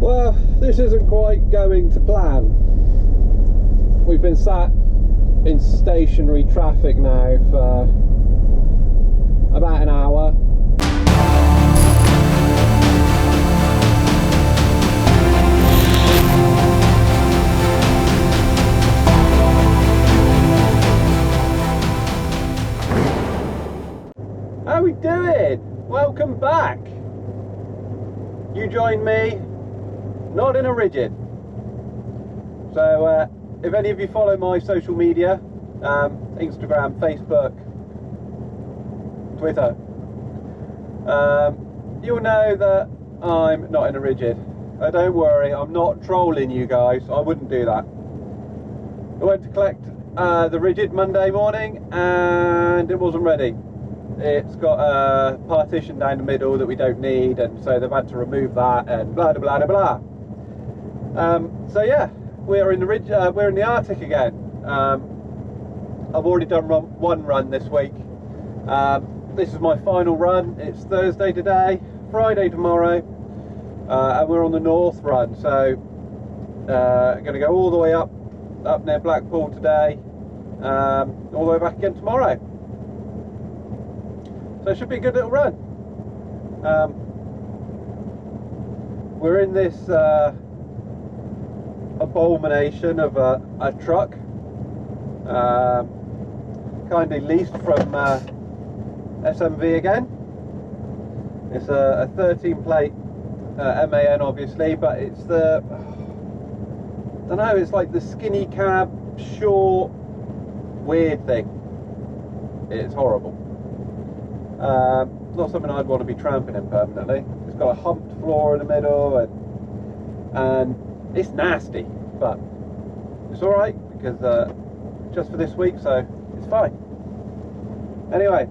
Well, this isn't quite going to plan. We've been sat in stationary traffic now for about an hour. How we doing? Welcome back. You joined me, not in a rigid. So if any of you follow my social media, Instagram, Facebook, Twitter, you'll know that I'm not in a rigid. Don't worry, I'm not trolling you guys. I wouldn't do that. I went to collect the rigid Monday morning and it wasn't ready. It's got a partition down the middle that we don't need, and so they've had to remove that and blah blah blah blah. So yeah, we're in the Artic again. I've already done one run this week. This is my final run. It's Thursday today, Friday tomorrow, and we're on the North run. So I'm going to go all the way up near Blackpool today, all the way back again tomorrow. So it should be a good little run. We're in this abomination of a truck, kindly leased from SMV again. It's a 13 plate MAN obviously, but it's the, I don't know, it's like the skinny cab, short, weird thing. It's horrible. Not something I'd want to be tramping in permanently. It's got a humped floor in the middle, and it's nasty, but it's alright because just for this week, so it's fine. Anyway,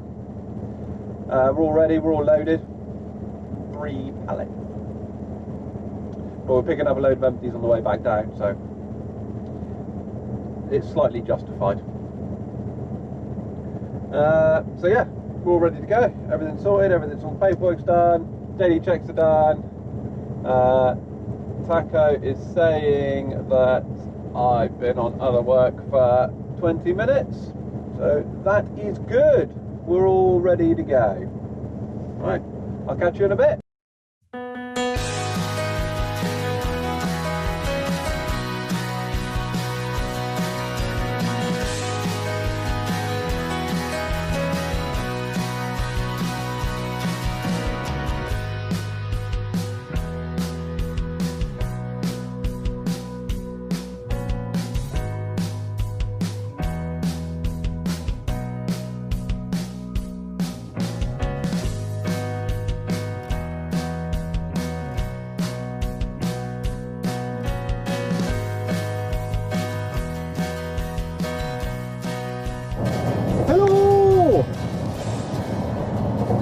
we're all ready, we're all loaded. 3 pallets. But we're picking up a load of empties on the way back down, so it's slightly justified. So yeah, we're all ready to go. Everything's sorted, everything's all paperwork's done, daily checks are done. Taco is saying that I've been on other work for 20 minutes, so that is good. We're all ready to go. Right, I'll catch you in a bit.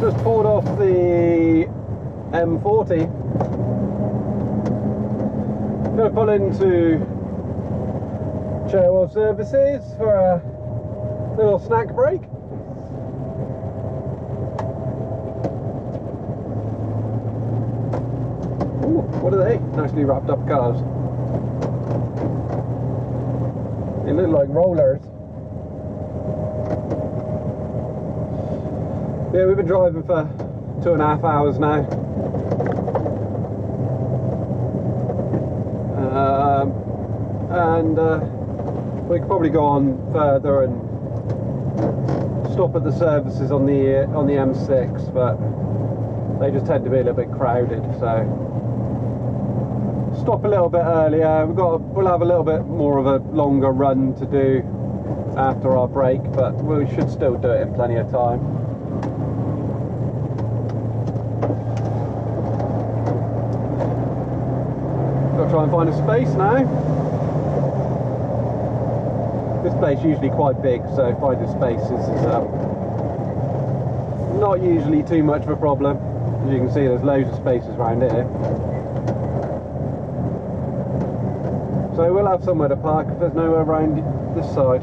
Just pulled off the M40. Gonna pull into Chairwell Services for a little snack break. Ooh, what are they? Nicely wrapped up cars. They look like rollers. Yeah, we've been driving for 2.5 hours now. We could probably go on further and stop at the services on the M6, but they just tend to be a little bit crowded. So stop a little bit earlier. We'll have a little bit more of a longer run to do after our break, but we should still do it in plenty of time. Gotta try and find a space now. This place is usually quite big, so finding spaces is not usually too much of a problem. As you can see, there's loads of spaces around here. So we'll have somewhere to park if there's nowhere around this side.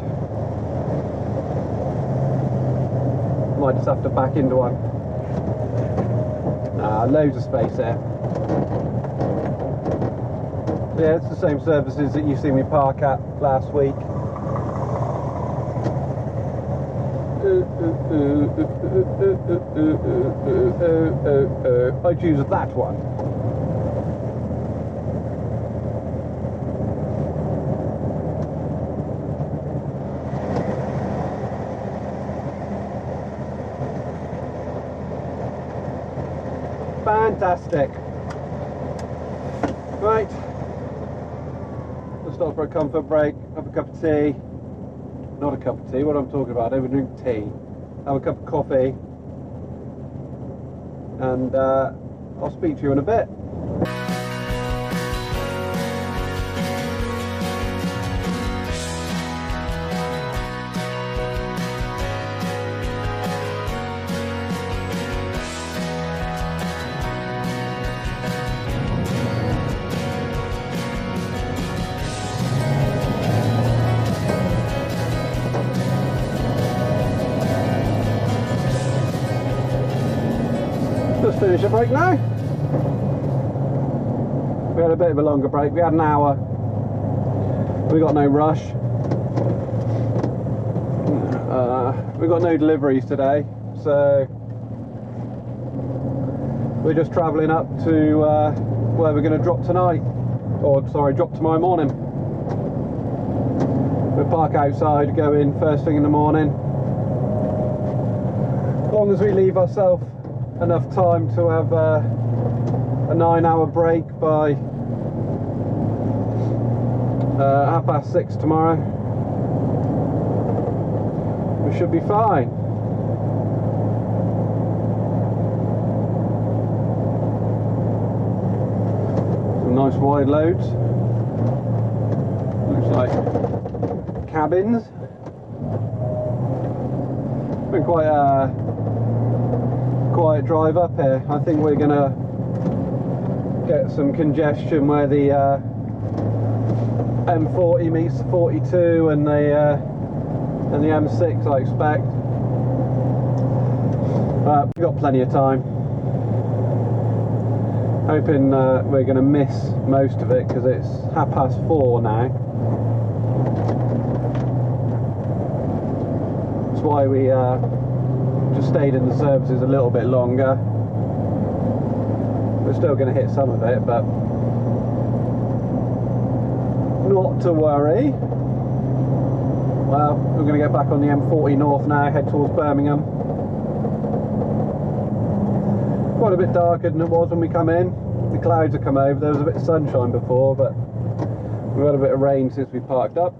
Might just have to back into one. Loads of space there. Yeah, it's the same services that you see me park at last week. I choose that one. Fantastic. Right. Let's stop for a comfort break, have a cup of tea. Not a cup of tea, what I'm talking about, I would drink tea. Have a cup of coffee. And I'll speak to you in a bit. Just finish a break now. We had a bit of a longer break. We had an hour. We got no rush. We got no deliveries today, so we're just travelling up to where we're going to drop tonight, or sorry, drop tomorrow morning. We'll park outside, go in first thing in the morning. As long as we leave ourselves enough time to have a 9-hour break by 6:30 tomorrow, we should be fine. Some nice wide loads. Looks like cabins. Been quite a quiet drive up here. I think we're gonna get some congestion where the M40 meets the 42 and the M6, I expect. But we've got plenty of time. Hoping we're gonna miss most of it because it's 4:30 now. That's why we just stayed in the services a little bit longer. We're still going to hit some of it, but not to worry. Well, we're going to get back on the M40 North now, head towards Birmingham. Quite a bit darker than it was when we come in. The clouds have come over. There was a bit of sunshine before, but we've had a bit of rain since we parked up.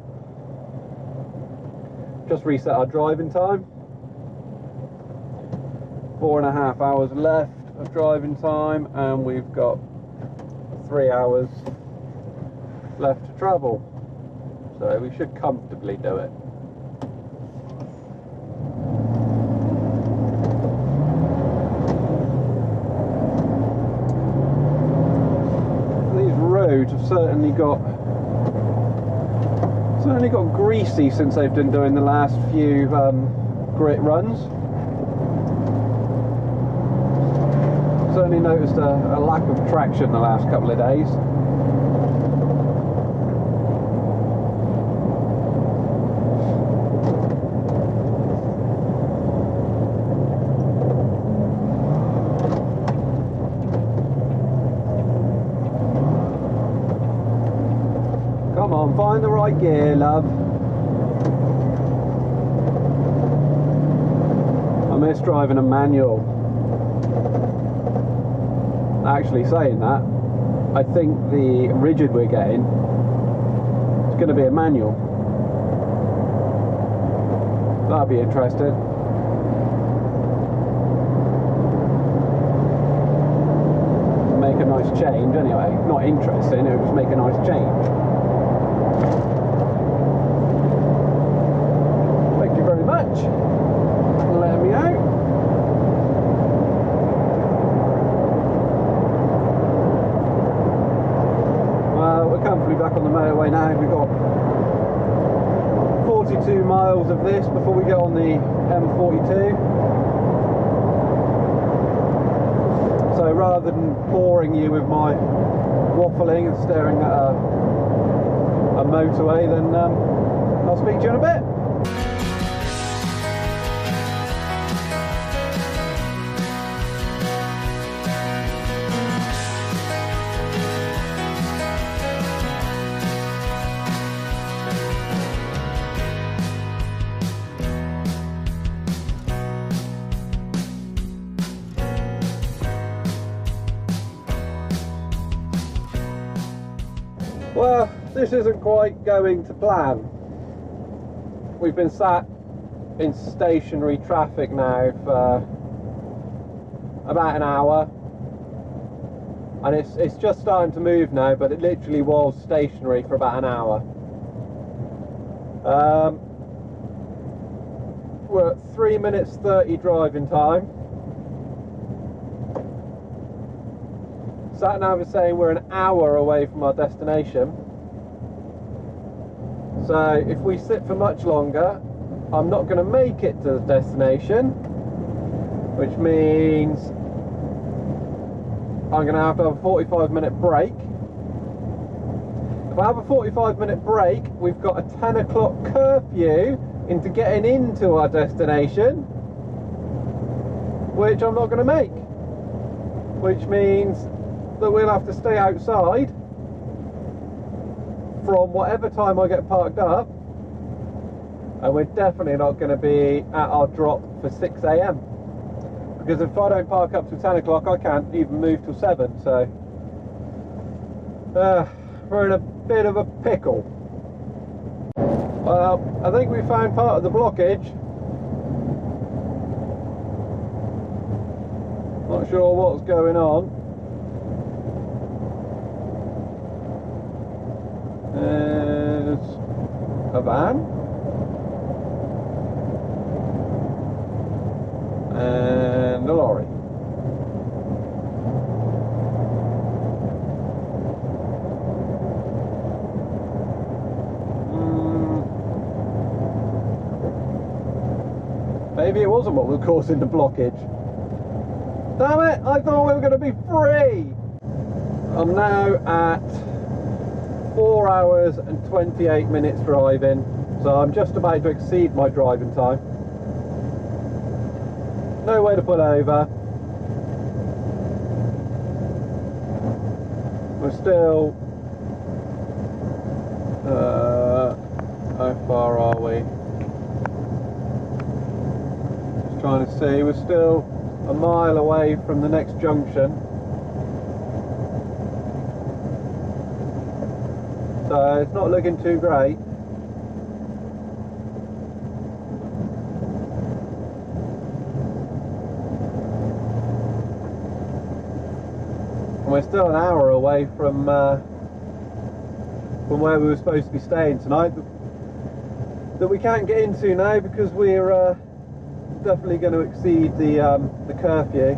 Just reset our driving time. 4.5 hours left of driving time, and we've got 3 hours left to travel, so we should comfortably do it. These roads have certainly got greasy since they've been doing the last few grit runs. Certainly noticed a lack of traction the last couple of days. Come on, find the right gear, love. I miss driving a manual. Actually, saying that, I think the rigid we're getting is going to be a manual. That'll be interesting. Make a nice change anyway. Not interesting, it'll just make a nice change. Thank you very much for letting me out. Comfortably back on the motorway now. We've got 42 miles of this before we get on the M42. So rather rather than boring you with my waffling and staring at a motorway, then I'll speak to you in a bit. Well, this isn't quite going to plan. We've been sat in stationary traffic now for about an hour, and it's just starting to move now, but it literally was stationary for about an hour. We're at 3 minutes 30 driving time. Sat nav is saying we're an hour away from our destination. So if we sit for much longer, I'm not going to make it to the destination, which means I'm going to have a 45-minute break. If I have a 45-minute break, we've got a 10 o'clock curfew into getting into our destination, which I'm not going to make, which means that we'll have to stay outside from whatever time I get parked up, and we're definitely not going to be at our drop for 6 AM, because if I don't park up till 10 o'clock I can't even move till 7, so we're in a bit of a pickle. Well, I think we found part of the blockage. Not sure what's going on. There's a van and a lorry. Maybe it wasn't what was causing the blockage. Damn it, I thought we were going to be free. I'm now at 4 hours and 28 minutes driving, so I'm just about to exceed my driving time. No way to pull over. We're still how far are we? Just trying to see, we're still a mile away from the next junction. So it's not looking too great. And we're still an hour away from where we were supposed to be staying tonight, that we can't get into now because we're definitely going to exceed the curfew.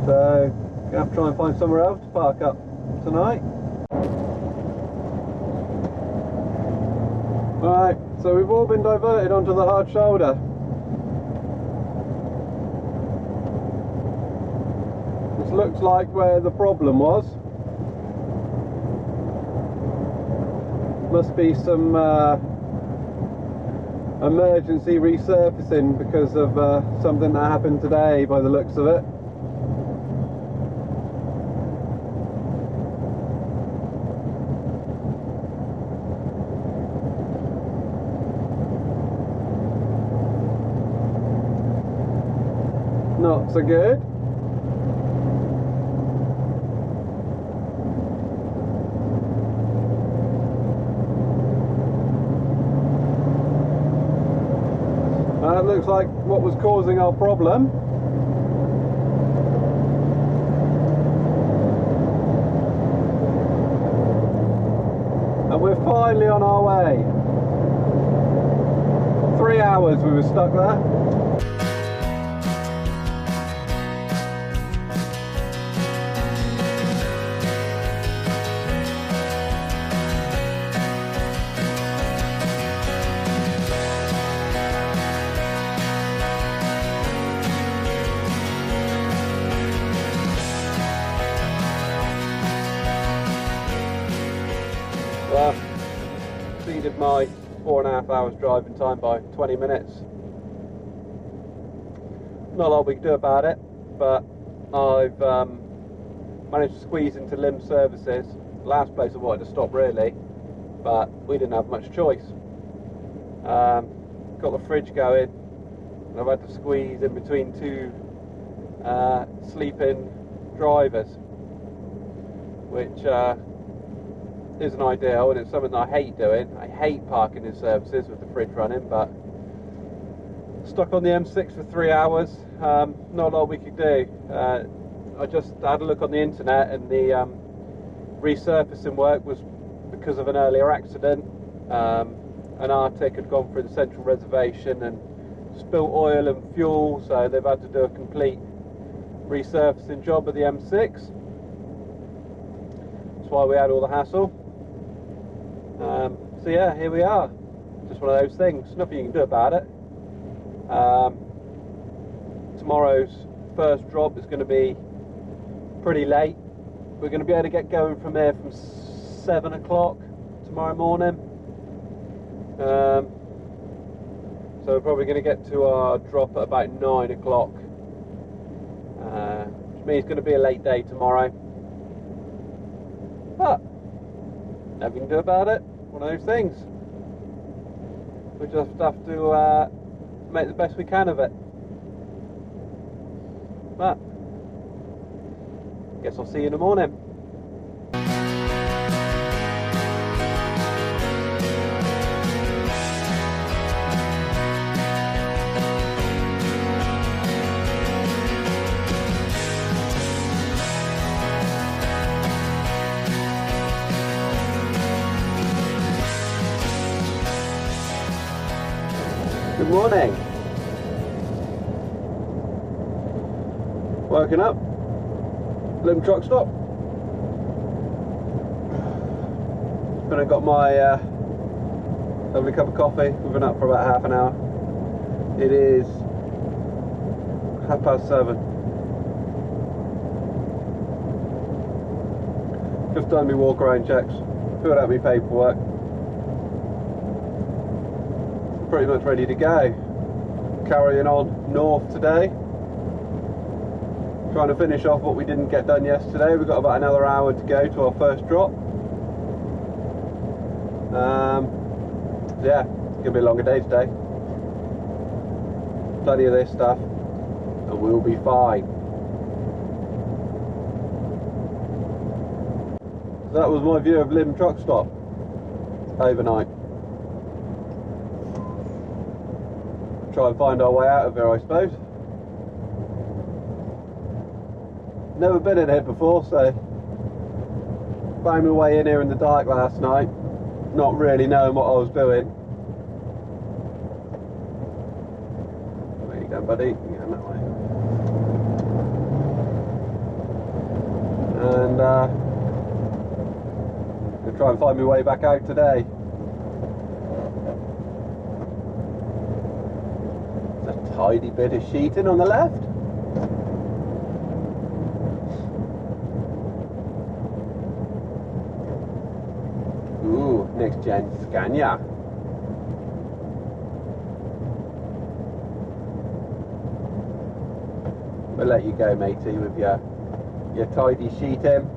So we're going to have to try and find somewhere else to park up tonight. Right, so we've all been diverted onto the hard shoulder. This looks like where the problem was. Must be some emergency resurfacing because of something that happened today by the looks of it. Not so good. That looks like what was causing our problem. And we're finally on our way. 3 hours we were stuck there. exceeded my 4.5 hours driving time by 20 minutes. Not a lot we can do about it, but I've managed to squeeze into Lim Services, last place I wanted to stop really, but we didn't have much choice. Got the fridge going, and I've had to squeeze in between two sleeping drivers, which isn't ideal, and it's something that I hate doing. I hate parking in services with the fridge running, but stuck on the M6 for 3 hours. Not a lot we could do. I just had a look on the internet, and the resurfacing work was because of an earlier accident. An Artic had gone through the central reservation and spilt oil and fuel, so they've had to do a complete resurfacing job of the M6. That's why we had all the hassle. So yeah, here we are. Just one of those things. Nothing you can do about it. Tomorrow's first drop is going to be pretty late. We're going to be able to get going from here from 7 o'clock tomorrow morning. So we're probably going to get to our drop at about 9 o'clock, which means it's going to be a late day tomorrow, but nothing to do about it. One of those things. We just have to make the best we can of it. But guess I'll see you in the morning. Good morning. Woken up, Lim truck stop. Then I got my lovely cup of coffee. We've been up for about half an hour. It is 7:30. Just done my walk around checks, filled out my paperwork. Pretty much ready to go. Carrying on north today. Trying to finish off what we didn't get done yesterday. We've got about another hour to go to our first drop. Yeah, it's going to be a longer day today. Plenty of this stuff, and we'll be fine. So that was my view of Lim truck stop overnight. Try and find our way out of here, I suppose. Never been in here before, so found my way in here in the dark last night, not really knowing what I was doing. Where you going, buddy? You're going that way. And I'll try and find my way back out today. Tidy bit of sheeting on the left. Ooh, next gen Scania. We'll let you go, matey, with your tidy sheeting.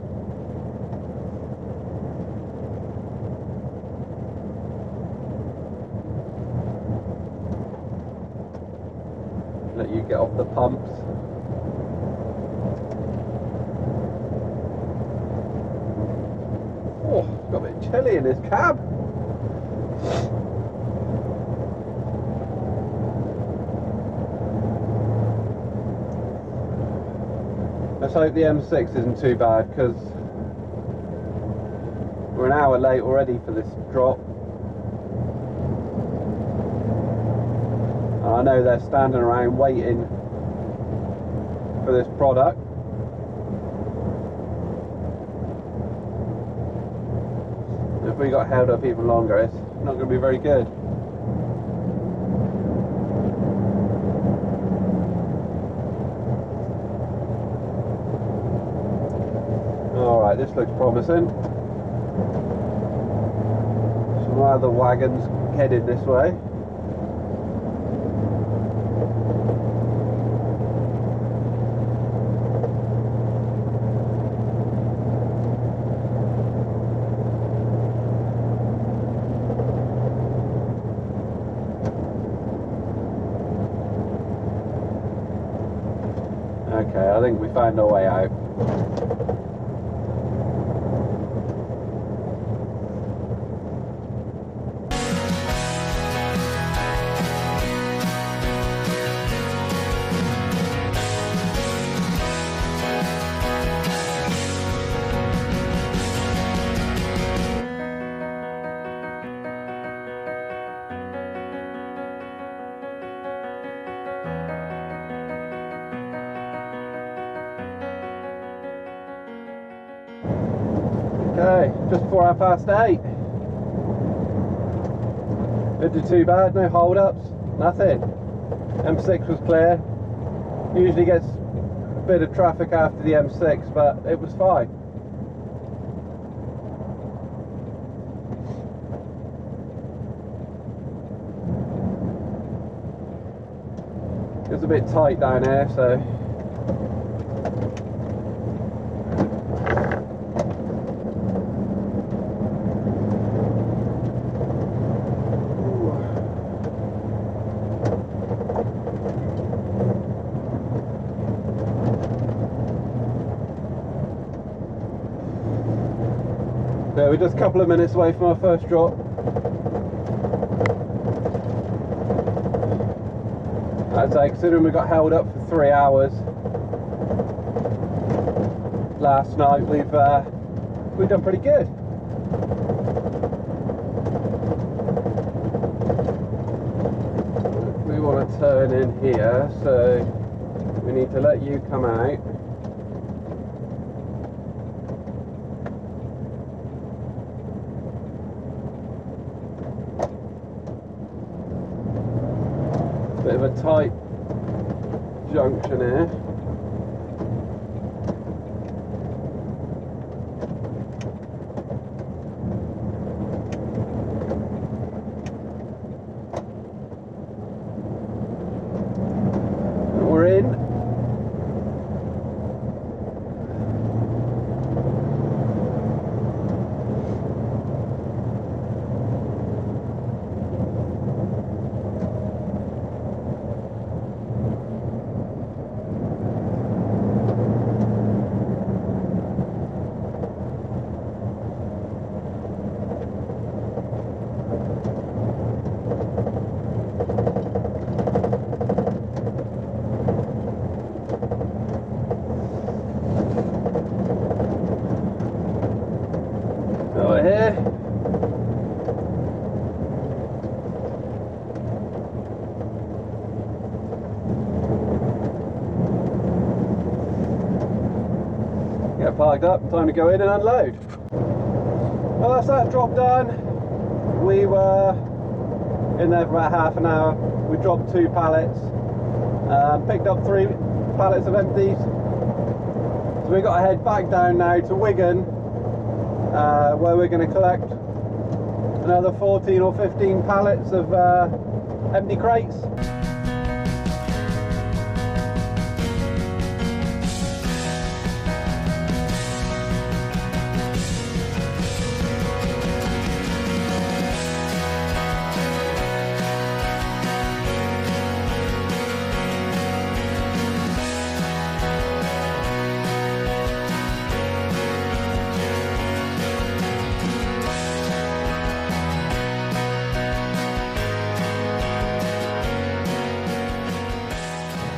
Let you get off the pumps. Oh, it's got a bit chilly in this cab. Let's hope the M6 isn't too bad, because we're an hour late already for this drop. I know they're standing around waiting for this product. If we got held up even longer, it's not going to be very good. Alright, this looks promising. So While the wagon's headed this way. Okay, I think we found our way out. Okay, just before 8:30. Didn't do too bad, no hold-ups, nothing. M6 was clear. Usually gets a bit of traffic after the M6, but it was fine. It's a bit tight down here, so we're just a couple of minutes away from our first drop. I'd say, considering we got held up for 3 hours last night, we've done pretty good. We want to turn in here, so we need to let you come out. Bit of a tight junction here. And we're in. Over here. Get parked up, time to go in and unload. Well, that's that drop done. We were in there for about half an hour. We dropped 2 pallets, picked up 3 pallets of empties. So we've got to head back down now to Wigan, where we're going to collect another 14 or 15 pallets of empty crates.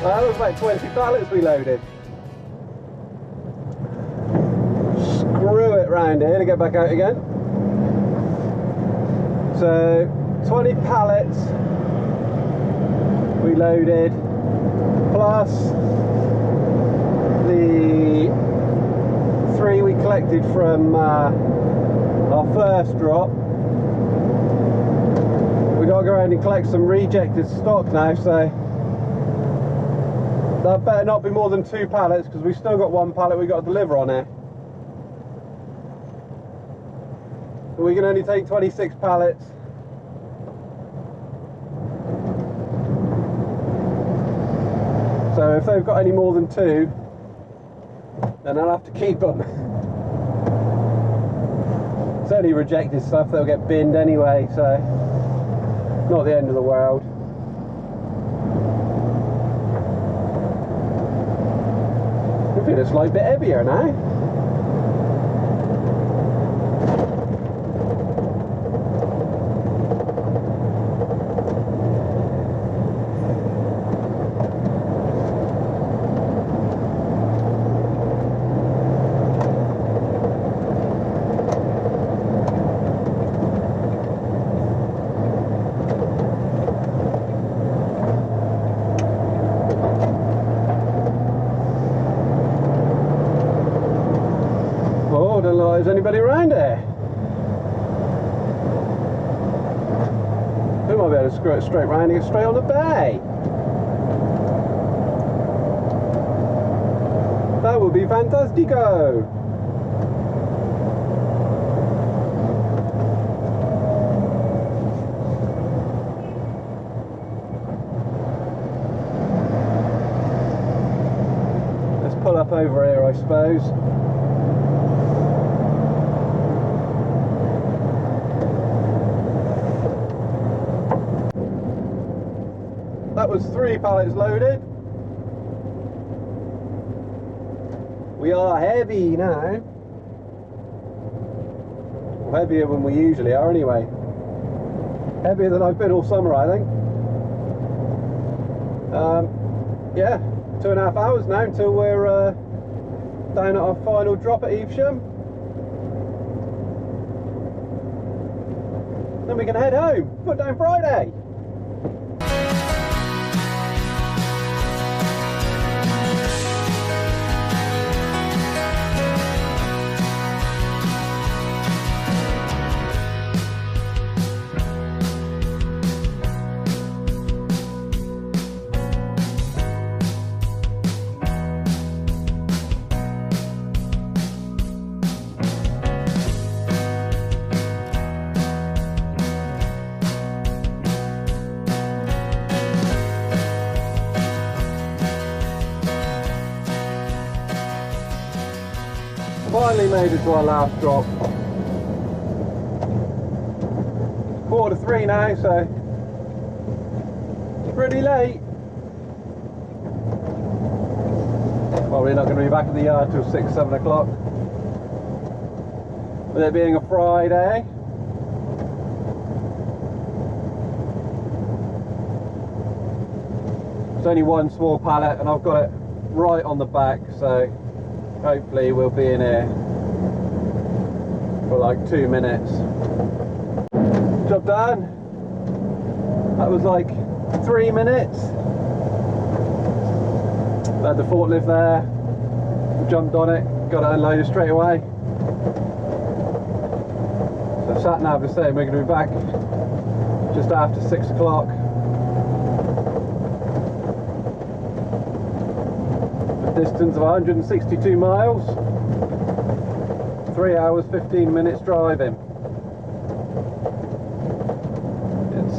Well, that was about 20 pallets we loaded. Screw it round here to get back out again. So 20 pallets we loaded, plus the 3 we collected from our first drop. We got to go around and collect some rejected stock now, so that better not be more than 2 pallets, because we've still got 1 pallet we've got to deliver on here. We can only take 26 pallets. So if they've got any more than 2, then I'll have to keep them. It's only rejected stuff, they'll get binned anyway, so not the end of the world. I feel it's like a bit heavier now. There's anybody around there. We might be able to screw it straight round and get straight on the bay. That would be fantastico. Let's pull up over here, I suppose. That was 3 pallets loaded. We are heavy now. Well, heavier than we usually are anyway. Heavier than I've been all summer, I think. Yeah, 2.5 hours now until we're down at our final drop at Evesham. Then we can head home. Put down Friday. Finally made it to our last drop. 2:45 now, so it's pretty late. Probably not going to be back at the yard till 6, 7 o'clock. With it being a Friday. It's only one small pallet and I've got it right on the back, so hopefully we'll be in here for like 2 minutes. Job done. That was like 3 minutes. I had the forklift there, jumped on it, got it unloaded straight away. So sat nav is saying we're going to be back just after 6 o'clock. Distance of 162 miles, 3 hours 15 minutes driving. It's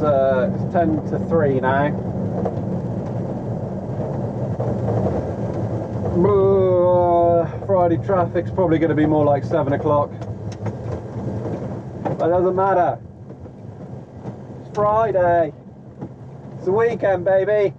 10 to 3 now. Friday traffic's probably going to be more like 7 o'clock. That doesn't matter. It's Friday. It's the weekend, baby.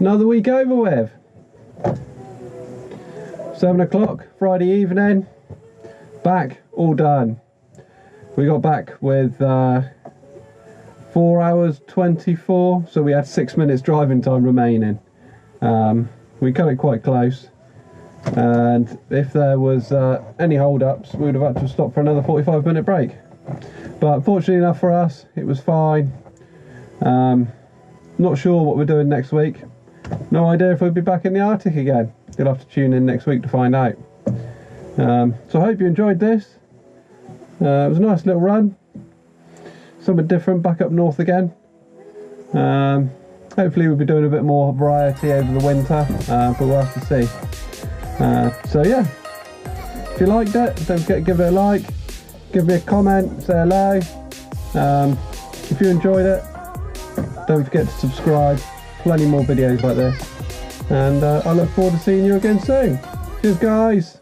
another week over with. 7 o'clock Friday evening, back, all done. We got back with 4 hours 24, so we had 6 minutes driving time remaining. We cut it quite close, and if there was any hold-ups, we would have had to stop for another 45-minute break. But fortunately enough for us, it was fine. Not sure what we're doing next week. No idea if we'll be back in the Arctic again. You'll have to tune in next week to find out. So I hope you enjoyed this. It was a nice little run. Something different, back up north again. Hopefully we'll be doing a bit more variety over the winter, but we'll have to see. So yeah, if you liked it, don't forget to give it a like, give me a comment, say hello. If you enjoyed it, don't forget to subscribe. Plenty more videos like this, and I look forward to seeing you again soon. Cheers guys.